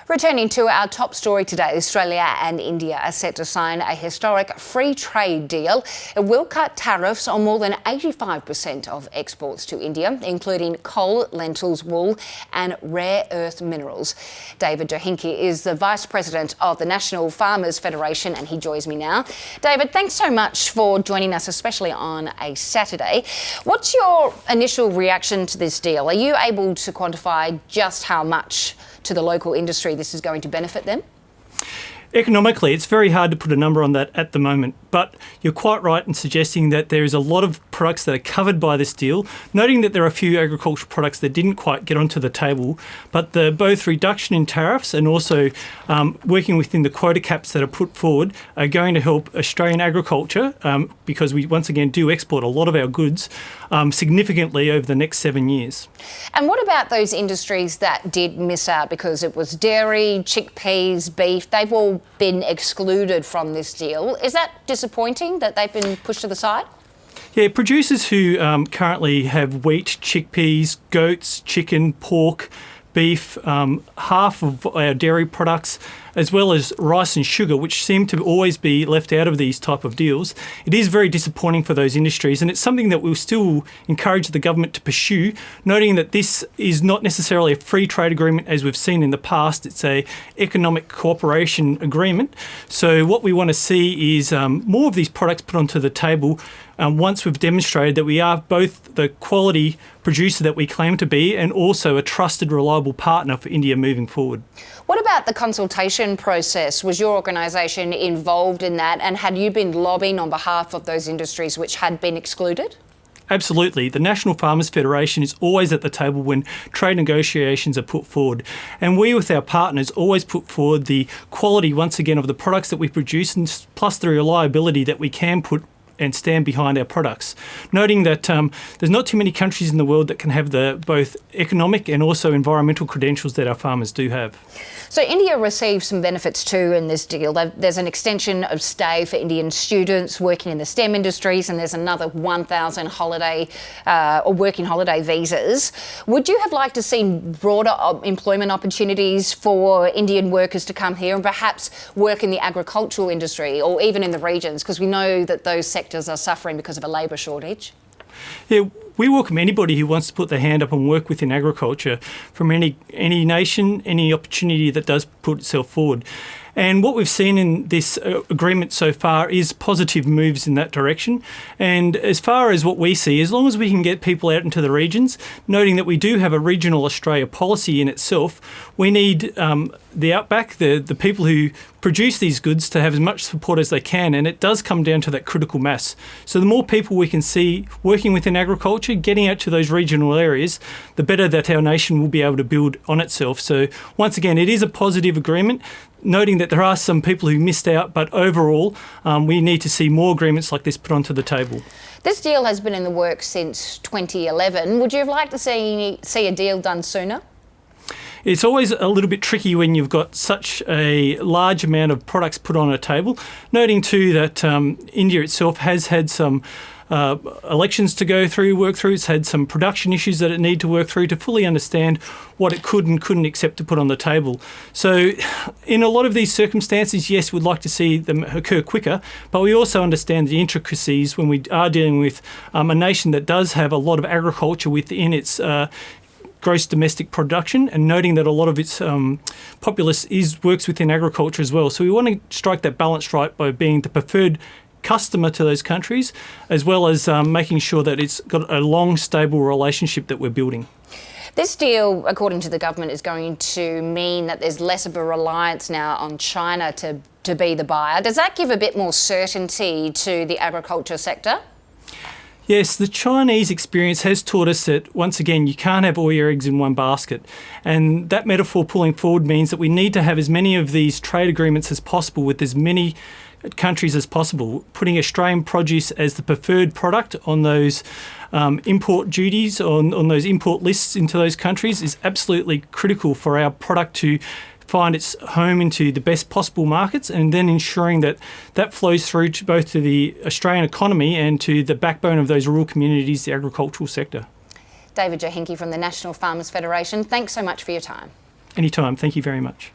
Returning to our top story today, Australia and India are set to sign a historic free trade deal. It will cut tariffs on more than 85% of exports to India, including coal, lentils, wool and rare earth minerals. David Johinke is the Vice President of the National Farmers Federation and he joins me now. David, thanks so much for joining us, especially on a Saturday. What's your initial reaction to this deal? Are you able to quantify just how much to the local industry this is going to benefit them? Economically, it's very hard to put a number on that at the moment, but you're quite right in suggesting that there is a lot of products that are covered by this deal, noting that there are a few agricultural products that didn't quite get onto the table, but the both reduction in tariffs and also working within the quota caps that are put forward are going to help Australian agriculture because we once again do export a lot of our goods significantly over the next 7 years. And what about those industries that did miss out because it was dairy, chickpeas, beef? They've all been excluded from this deal. Is that disappointing that they've been pushed to the side? Yeah, producers who currently have wheat, chickpeas, goats, chicken, pork, beef, half of our dairy products, as well as rice and sugar, which seem to always be left out of these type of deals. It is very disappointing for those industries, and it's something that we'll still encourage the government to pursue, noting that this is not necessarily a free trade agreement as we've seen in the past. It's a economic cooperation agreement. So what we want to see is more of these products put onto the table once we've demonstrated that we are both the quality producer that we claim to be and also a trusted, reliable partner for India moving forward. What about the consultation process? Was your organisation involved in that, and had you been lobbying on behalf of those industries which had been excluded? Absolutely. The National Farmers Federation is always at the table when trade negotiations are put forward. And we, with our partners, always put forward the quality, once again, of the products that we produce, and plus the reliability that we can put and stand behind our products. Noting that there's not too many countries in the world that can have the both economic and also environmental credentials that our farmers do have. So India receives some benefits too in this deal. There's an extension of stay for Indian students working in the STEM industries, and there's another 1,000 holiday or working holiday visas. Would you have liked to see broader employment opportunities for Indian workers to come here and perhaps work in the agricultural industry or even in the regions, because we know that those sectors are suffering because of a labour shortage? Yeah, we welcome anybody who wants to put their hand up and work within agriculture from any nation, any opportunity that does put itself forward. And what we've seen in this agreement so far is positive moves in that direction. And as far as what we see, as long as we can get people out into the regions, noting that we do have a regional Australia policy in itself, we need the outback, the people who produce these goods to have as much support as they can, and it does come down to that critical mass. So the more people we can see working within agriculture, getting out to those regional areas, the better that our nation will be able to build on itself. So once again, it is a positive agreement, noting that there are some people who missed out, but overall we need to see more agreements like this put onto the table. This deal has been in the works since 2011. Would you have liked to see a deal done sooner? It's always a little bit tricky when you've got such a large amount of products put on a table, noting too that India itself has had some elections to work through. It's had some production issues that it need to work through to fully understand what it could and couldn't accept to put on the table. So in a lot of these circumstances, yes, we'd like to see them occur quicker, but we also understand the intricacies when we are dealing with a nation that does have a lot of agriculture within its gross domestic production, and noting that a lot of its populace works within agriculture as well. So we want to strike that balance right by being the preferred customer to those countries, as well as making sure that it's got a long, stable relationship that we're building. This deal, according to the government, is going to mean that there's less of a reliance now on China to be the buyer. Does that give a bit more certainty to the agriculture sector? Yes, the Chinese experience has taught us that, once again, you can't have all your eggs in one basket. And that metaphor pulling forward means that we need to have as many of these trade agreements as possible with as many countries as possible. Putting Australian produce as the preferred product on those import duties, on those import lists into those countries is absolutely critical for our product to find its home into the best possible markets, and then ensuring that that flows through to both to the Australian economy and to the backbone of those rural communities, the agricultural sector. David Johinke from the National Farmers Federation, thanks so much for your time. Anytime. Thank you very much.